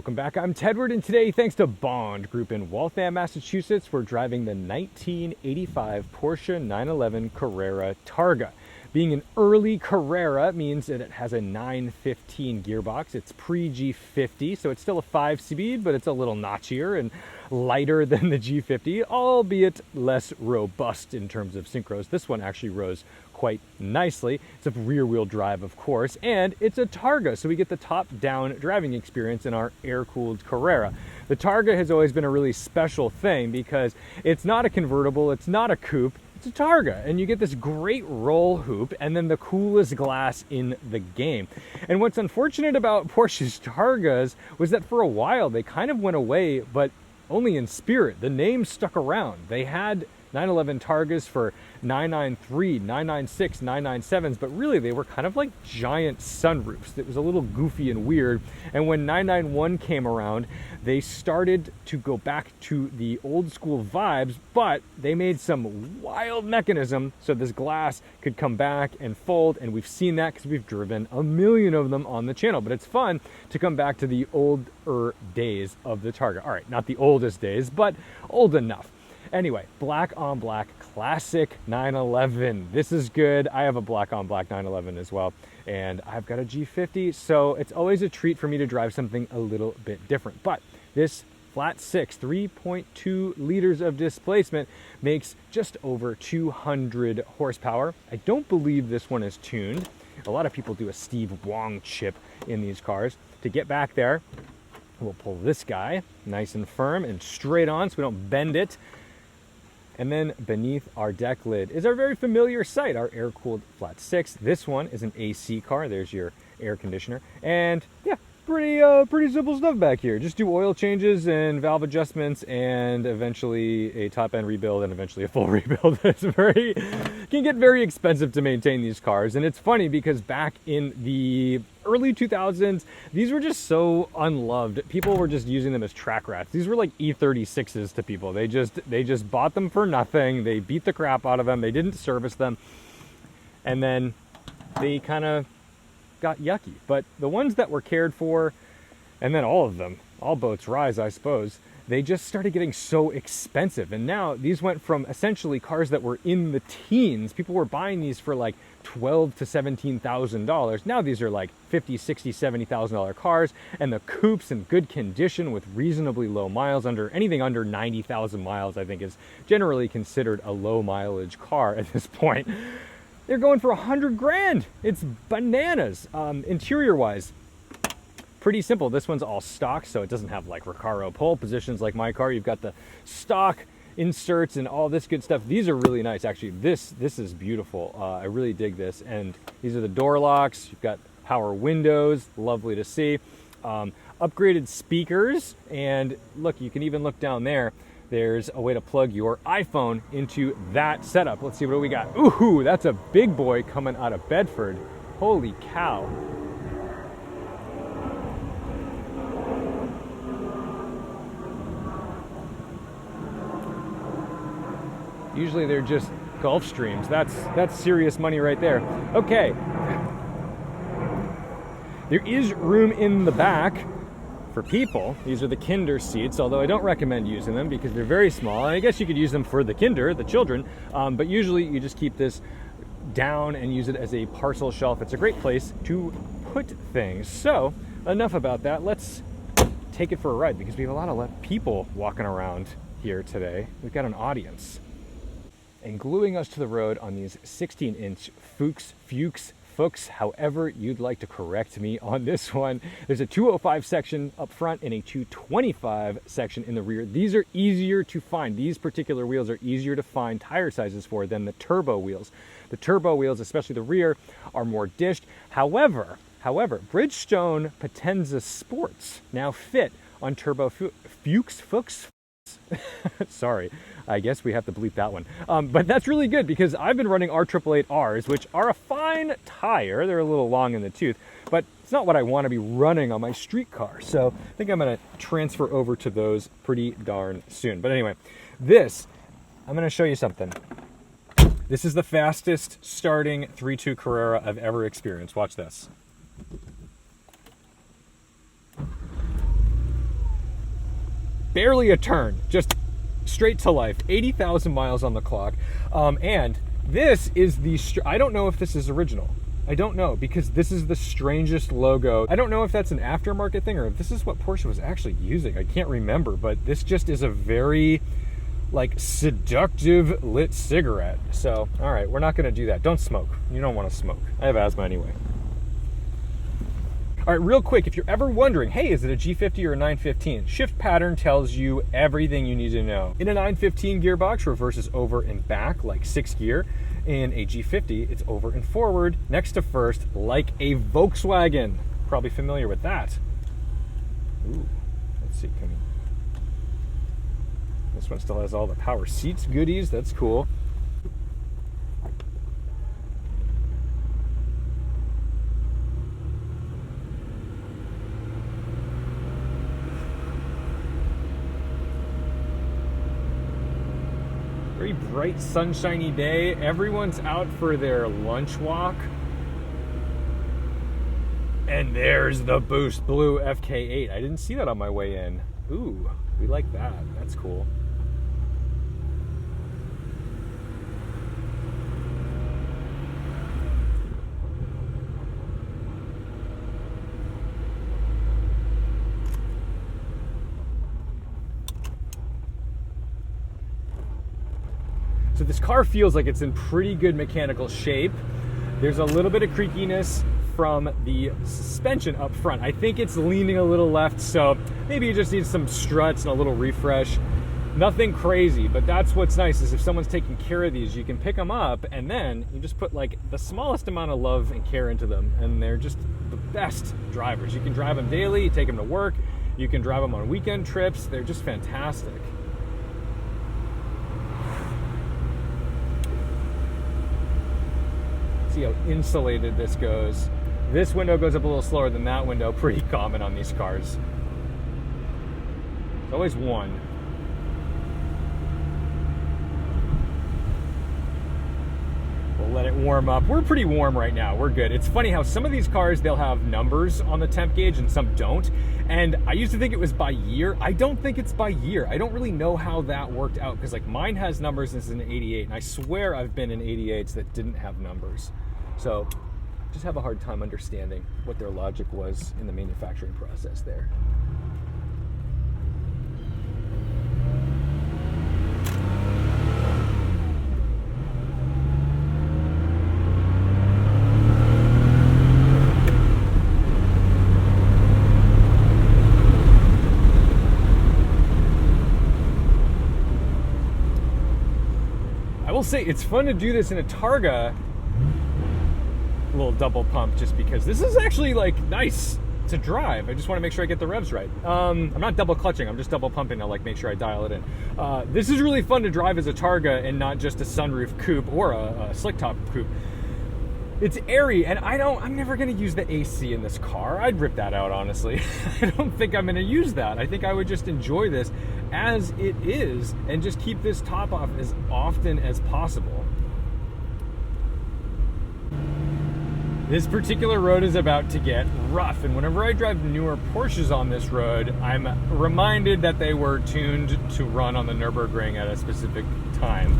Welcome back, I'm Tedward, and today, thanks to Bond Group in Waltham, Massachusetts, we're driving the 1985 Porsche 911 Carrera Targa. Being an early Carrera means that it has a 915 gearbox. It's pre-G50, so it's still a 5-speed, but it's a little notchier and lighter than the G50, albeit less robust in terms of synchros. This one actually rose quite nicely. It's a rear-wheel drive, of course, and it's a Targa, so we get the top-down driving experience in our air-cooled Carrera. The Targa has always been a really special thing because it's not a convertible, it's not a coupe, it's a Targa, and you get this great roll hoop and then the coolest glass in the game. And what's unfortunate about Porsche's Targas was that for a while they kind of went away, but only in spirit. The name stuck around. They had 911 Targas for 993, 996, 997s, but really they were kind of like giant sunroofs. It was a little goofy and weird. And when 991 came around, they started to go back to the old school vibes, but they made some wild mechanism so this glass could come back and fold, and we've seen that because we've driven a million of them on the channel. But it's fun to come back to the older days of the Targa. All right, not the oldest days, but old enough. Anyway, black on black, classic 911. This is good. I have a black on black 911 as well, and I've got a G50, so it's always a treat for me to drive something a little bit different. But this flat six, 3.2 liters of displacement makes just over 200 horsepower. I don't believe this one is tuned. A lot of people do a Steve Wong chip in these cars. To get back there, we'll pull this guy nice and firm and straight on so we don't bend it. And then beneath our deck lid is our very familiar sight, our air-cooled flat six. This one is an AC car. There's your air conditioner. And yeah, pretty simple stuff back here. Just do oil changes and valve adjustments and eventually a top-end rebuild and eventually a full rebuild. Can get very expensive to maintain these cars. And it's funny because back in the early 2000s, these were just so unloved. People were just using them as track rats. These were like E36s to people. They just bought them for nothing. They beat the crap out of them. They didn't service them. And then they kind of got yucky. But the ones that were cared for, and then all of them, all boats rise, I suppose, they just started getting so expensive. And now these went from essentially cars that were in the teens. People were buying these for like $12,000 to $17,000. Now these are like $50,000, $60,000, $70,000 cars, and the coupes in good condition with reasonably low miles. Anything under 90,000 miles, I think, is generally considered a low mileage car at this point. They're going for $100,000. It's bananas. Interior wise, pretty simple. This one's all stock, so it doesn't have like Recaro pole positions like my car. You've got the stock inserts and all this good stuff. These are really nice, actually. This is beautiful. I really dig this. And these are the door locks. You've got power windows, lovely to see. Upgraded speakers, and look, you can even look down there. There's a way to plug your iPhone into that setup. Let's see what we got. Ooh, that's a big boy coming out of Bedford. Holy cow. Usually they're just Gulfstreams. That's serious money right there. Okay. There is room in the back for people. These are the Kinder seats, although I don't recommend using them because they're very small. And I guess you could use them for the Kinder, the children, but usually you just keep this down and use it as a parcel shelf. It's a great place to put things. So enough about that. Let's take it for a ride because we have a lot of people walking around here today. We've got an audience. And gluing us to the road on these 16-inch Fuchs, however you'd like to correct me on this one. There's a 205 section up front and a 225 section in the rear. These are easier to find. These particular wheels are easier to find tire sizes for than the turbo wheels. The turbo wheels, especially the rear, are more dished. However, Bridgestone Potenza Sports now fit on turbo Fuchs. Sorry, I guess we have to bleep that one. But that's really good because I've been running R888Rs, which are a fine tire. They're a little long in the tooth, but it's not what I want to be running on my street car. So I think I'm going to transfer over to those pretty darn soon. But anyway, I'm going to show you something. This is the fastest starting 3.2 Carrera I've ever experienced. Watch this. barely a turn, just straight to life. 80,000 miles on the clock. And this is I don't know if this is original. I don't know, because this is the strangest logo. I don't know if that's an aftermarket thing or if this is what Porsche was actually using. I can't remember, but this just is a very like seductive lit cigarette. So, all right, we're not gonna do that. Don't smoke. You don't wanna smoke. I have asthma anyway. All right, real quick, if you're ever wondering, hey, is it a G50 or a 915? Shift pattern tells you everything you need to know. In a 915 gearbox, reverse is over and back like 6th gear. In a G50, it's over and forward, next to first, like a Volkswagen. Probably familiar with that. Ooh, let's see, this one still has all the power seats goodies, that's cool. Very bright, sunshiny day. Everyone's out for their lunch walk. And there's the Boost Blue FK8. I didn't see that on my way in. Ooh, we like that. That's cool. So this car feels like it's in pretty good mechanical shape. There's a little bit of creakiness from the suspension up front. I think it's leaning a little left, so maybe you just need some struts and a little refresh. Nothing crazy, but that's what's nice is if someone's taking care of these, you can pick them up and then you just put like the smallest amount of love and care into them, and they're just the best drivers. You can drive them daily, you take them to work, you can drive them on weekend trips. They're just fantastic. See how insulated this goes. This window goes up a little slower than that window, pretty common on these cars. There's always one. We'll let it warm up. We're pretty warm right now, we're good. It's funny how some of these cars, they'll have numbers on the temp gauge and some don't. And I used to think it was by year. I don't think it's by year. I don't really know how that worked out, because like mine has numbers and it's an 88, and I swear I've been in 88s that didn't have numbers. So just have a hard time understanding what their logic was in the manufacturing process there. I will say it's fun to do this in a Targa, a little double pump, just because this is actually like nice to drive. I just want to make sure I get the revs right. I'm not double clutching, I'm just double pumping to like make sure I dial it in. This is really fun to drive as a Targa and not just a sunroof coupe or a slick top coupe. It's airy, and I'm never gonna use the AC in this car. I'd rip that out, honestly. I don't think I'm gonna use that. I think I would just enjoy this as it is and just keep this top off as often as possible. This particular road is about to get rough, and whenever I drive newer Porsches on this road, I'm reminded that they were tuned to run on the Nürburgring at a specific time.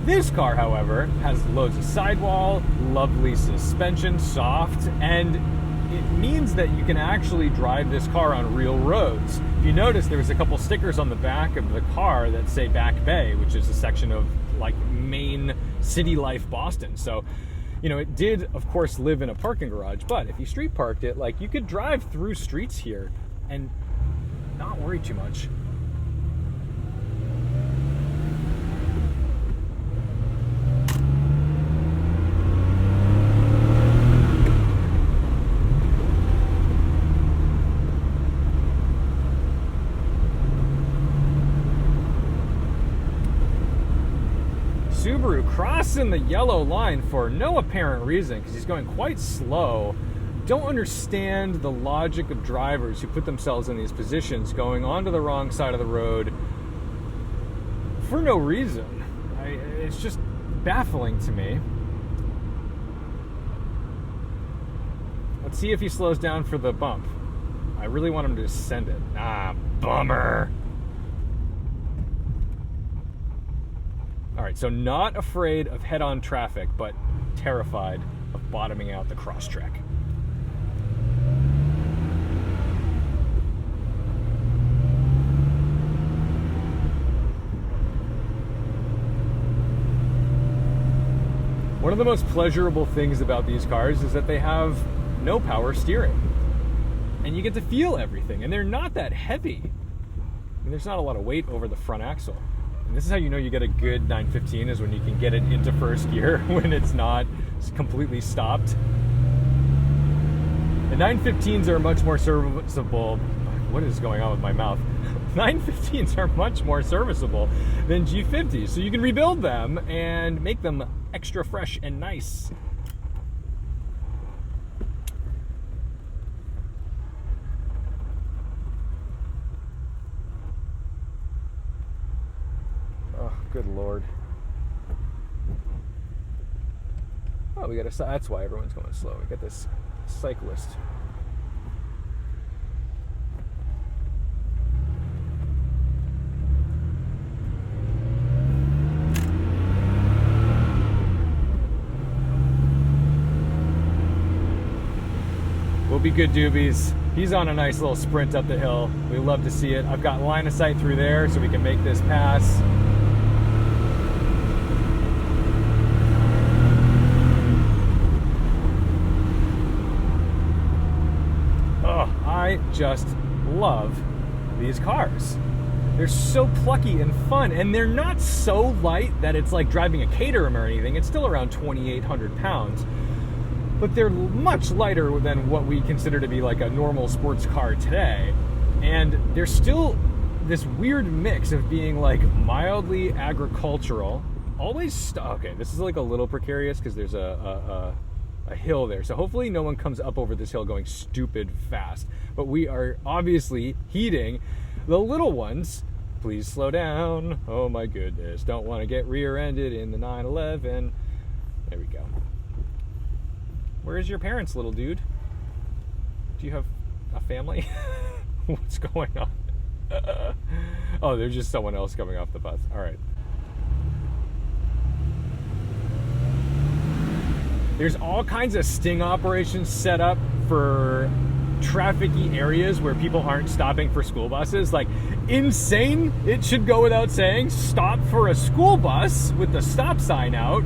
This car, however, has loads of sidewall, lovely suspension, soft, and it means that you can actually drive this car on real roads. If you notice, there was a couple stickers on the back of the car that say Back Bay, which is a section of like main city life Boston. So, you know, it did, of course, live in a parking garage, but if you street parked it, like you could drive through streets here and not worry too much. Subaru crossing the yellow line for no apparent reason because he's going quite slow. Don't understand the logic of drivers who put themselves in these positions going onto the wrong side of the road for no reason. It's just baffling to me. Let's see if he slows down for the bump. I really want him to send it. Ah, bummer. right, so not afraid of head-on traffic, but terrified of bottoming out the crosstrek. One of the most pleasurable things about these cars is that they have no power steering. And you get to feel everything, and they're not that heavy. I mean, there's not a lot of weight over the front axle. And this is how you know you get a good 915, is when you can get it into first gear when it's not completely stopped. The 915s are much more serviceable. What is going on with my mouth? 915s are much more serviceable than G50s, so you can rebuild them and make them extra fresh and nice. Oh, good Lord. Oh, we got a, that's why everyone's going slow. We got this cyclist. We'll be good doobies. He's on a nice little sprint up the hill. We love to see it. I've got line of sight through there so we can make this pass. Oh, I just love these cars. They're so plucky and fun, and they're not so light that it's like driving a Caterham or anything. It's still around 2,800 pounds. But they're much lighter than what we consider to be like a normal sports car today. And they're still this weird mix of being like mildly agricultural. Always, okay, this is like a little precarious because there's a hill there. So hopefully no one comes up over this hill going stupid fast. But we are obviously heeding the little ones. Please slow down. Oh my goodness. Don't want to get rear-ended in the 911. There we go. Where's your parents, little dude? Do you have a family? What's going on? Oh, there's just someone else coming off the bus. All right. There's all kinds of sting operations set up for trafficy areas where people aren't stopping for school buses. Like, insane, it should go without saying, stop for a school bus with the stop sign out.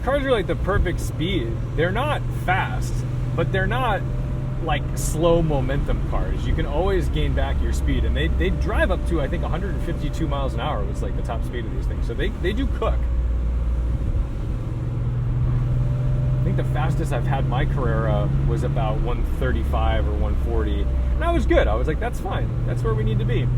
Cars are like the perfect speed. They're not fast, but they're not like slow momentum cars. You can always gain back your speed, and they drive up to, I think, 152 miles an hour was like the top speed of these things. So they do cook. I think the fastest I've had my Carrera was about 135 or 140, and I was good. I was like, that's fine. That's where we need to be.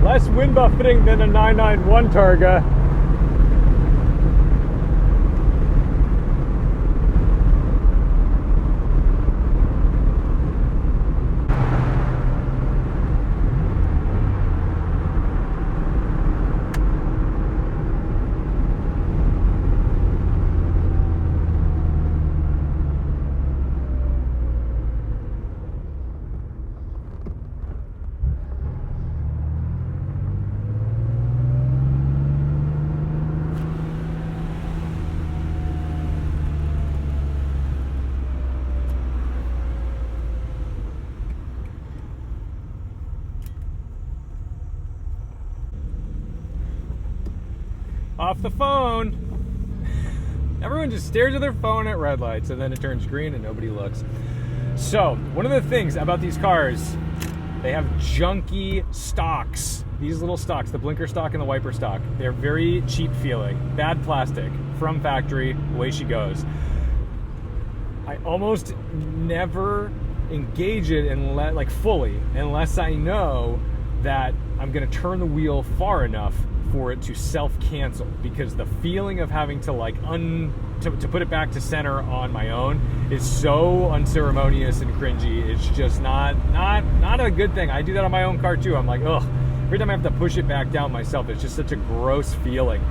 Less wind buffeting than a 991 Targa. off the phone. Everyone just stares at their phone at red lights, and then it turns green and nobody looks. So, one of the things about these cars, they have junky stocks. These little stocks, the blinker stock and the wiper stock, they're very cheap feeling. Bad plastic, from factory, away she goes. I almost never engage it fully unless I know that I'm going to turn the wheel far enough for it to self-cancel, because the feeling of having to to put it back to center on my own is so unceremonious and cringy. It's just not a good thing. I do that on my own car too. I'm like, ugh, every time I have to push it back down myself, it's just such a gross feeling.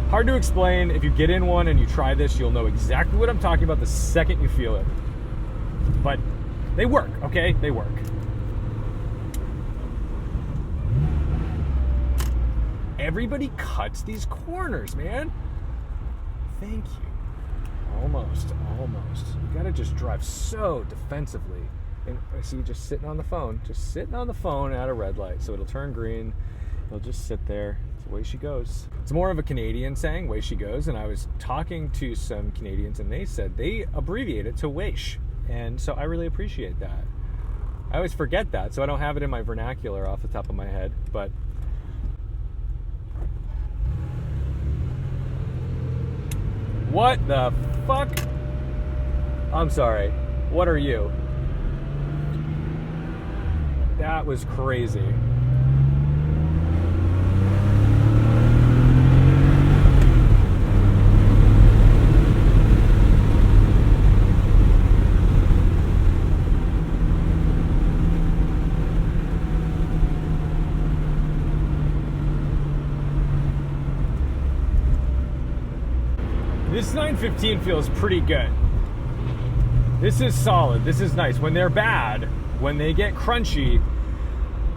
Hard to explain. If you get in one and you try this, you'll know exactly what I'm talking about the second you feel it. But they work, okay? They work. Everybody cuts these corners, man. Thank you. Almost. You gotta just drive so defensively. And I see you just sitting on the phone at a red light. So it'll turn green. It'll just sit there. It's the way she goes. It's more of a Canadian saying, way she goes. And I was talking to some Canadians and they said they abbreviate it to waish. And so I really appreciate that. I always forget that, so I don't have it in my vernacular off the top of my head. But what the fuck? I'm sorry. What are you? That was crazy. This 915 feels pretty good. This is solid. This is nice. When they're bad, when they get crunchy,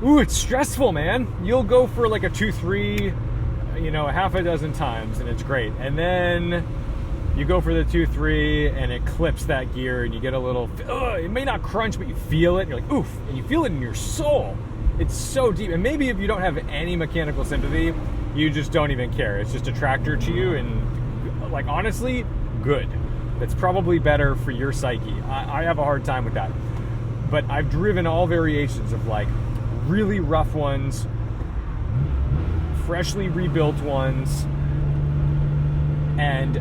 ooh, it's stressful, man. You'll go for like a 2-3, a half a dozen times, and it's great. And then you go for the 2-3, and it clips that gear, and you get a little, it may not crunch, but you feel it, and you're like, oof, and you feel it in your soul. It's so deep. And maybe if you don't have any mechanical sympathy, you just don't even care. It's just a tractor to you, and like, honestly, good. That's probably better for your psyche. I have a hard time with that. But I've driven all variations of like really rough ones, freshly rebuilt ones, and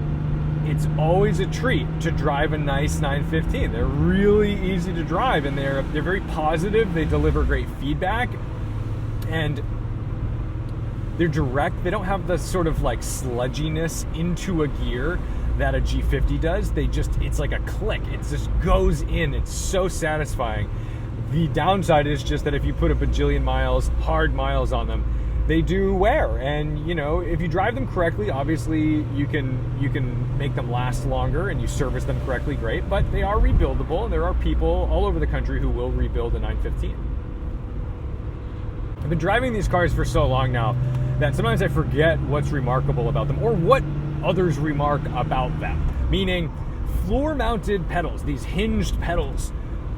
it's always a treat to drive a nice 915. They're really easy to drive, and they're very positive. They deliver great feedback, and they're direct. They don't have the sort of like sludginess into a gear that a G50 does. It's like a click. It just goes in. It's so satisfying. The downside is just that if you put a bajillion miles, hard miles on them, they do wear. And if you drive them correctly, obviously you can make them last longer, and you service them correctly, great. But they are rebuildable, and there are people all over the country who will rebuild a 915. I've been driving these cars for so long now that sometimes I forget what's remarkable about them, or what others remark about them. Meaning, floor-mounted pedals, these hinged pedals,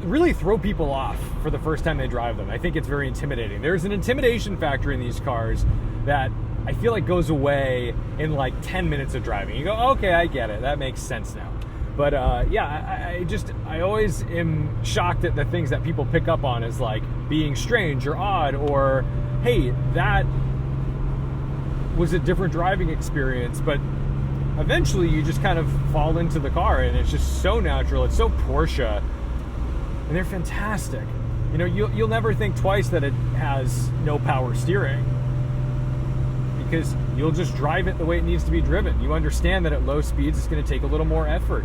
really throw people off for the first time they drive them. I think it's very intimidating. There's an intimidation factor in these cars that I feel like goes away in like 10 minutes of driving. You go, okay, I get it. That makes sense now. But I always am shocked at the things that people pick up on as like being strange or odd, or, hey, that was a different driving experience. But eventually you just kind of fall into the car, and it's just so natural. It's so Porsche, and they're fantastic. You'll never think twice that it has no power steering, because you'll just drive it the way it needs to be driven. You understand that at low speeds it's going to take a little more effort.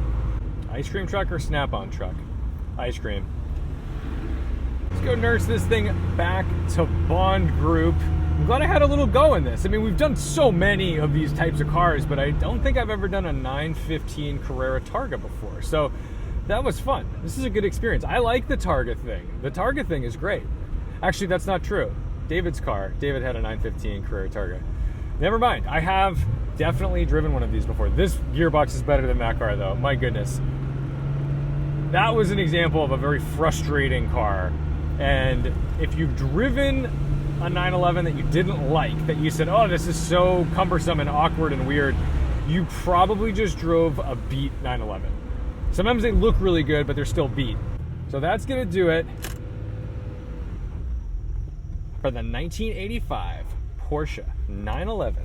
Ice cream truck or Snap-on truck? Ice cream. Let's go nurse this thing back to Bond Group. I'm glad I had a little go in this. I mean, we've done so many of these types of cars, but I don't think I've ever done a 915 Carrera Targa before. So that was fun. This is a good experience. I like the Targa thing. The Targa thing is great. Actually, that's not true. David's car. David had a 915 Carrera Targa. Never mind. I have definitely driven one of these before. This gearbox is better than that car, though. My goodness. That was an example of a very frustrating car. And if you've driven a 911 that you didn't like, that you said, oh, this is so cumbersome and awkward and weird, you probably just drove a beat 911. Sometimes they look really good, but they're still beat. So that's gonna do it for the 1985 Porsche 911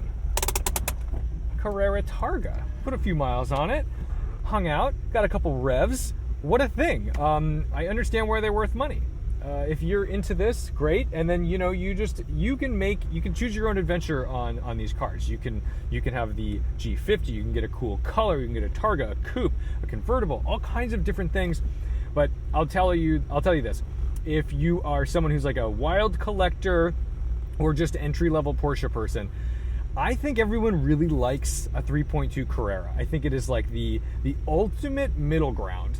Carrera Targa. Put a few miles on it, hung out, got a couple revs. What a thing. I understand why they're worth money. If you're into this, great. And then, you know, you can choose your own adventure on these cars. You can have the G50, you can get a cool color, you can get a Targa, a coupe, a convertible, all kinds of different things. But I'll tell you this. If you are someone who's like a wild collector or just entry-level Porsche person, I think everyone really likes a 3.2 Carrera. I think it is like the ultimate middle ground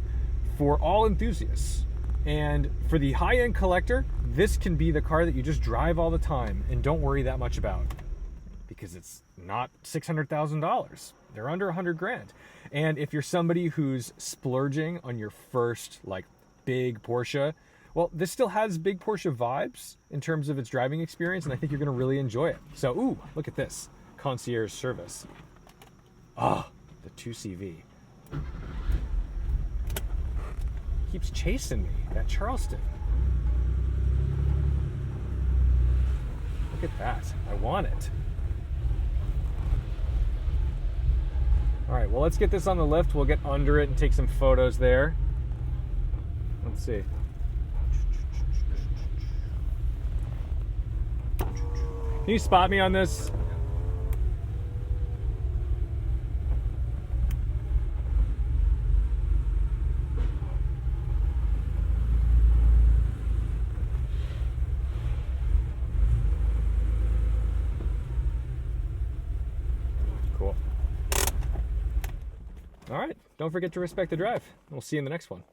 for all enthusiasts. And for the high-end collector, this can be the car that you just drive all the time and don't worry that much about, because it's not $600,000. They're under 100 grand. And if you're somebody who's splurging on your first like big Porsche, well, this still has big Porsche vibes in terms of its driving experience, and I think you're gonna really enjoy it. So, ooh, look at this. Concierge service. Oh, the 2CV. Keeps chasing me, that Charleston. Look at that, I want it. All right, well, let's get this on the lift. We'll get under it and take some photos there. Let's see. Can you spot me on this? Cool. All right, don't forget to respect the drive. We'll see you in the next one.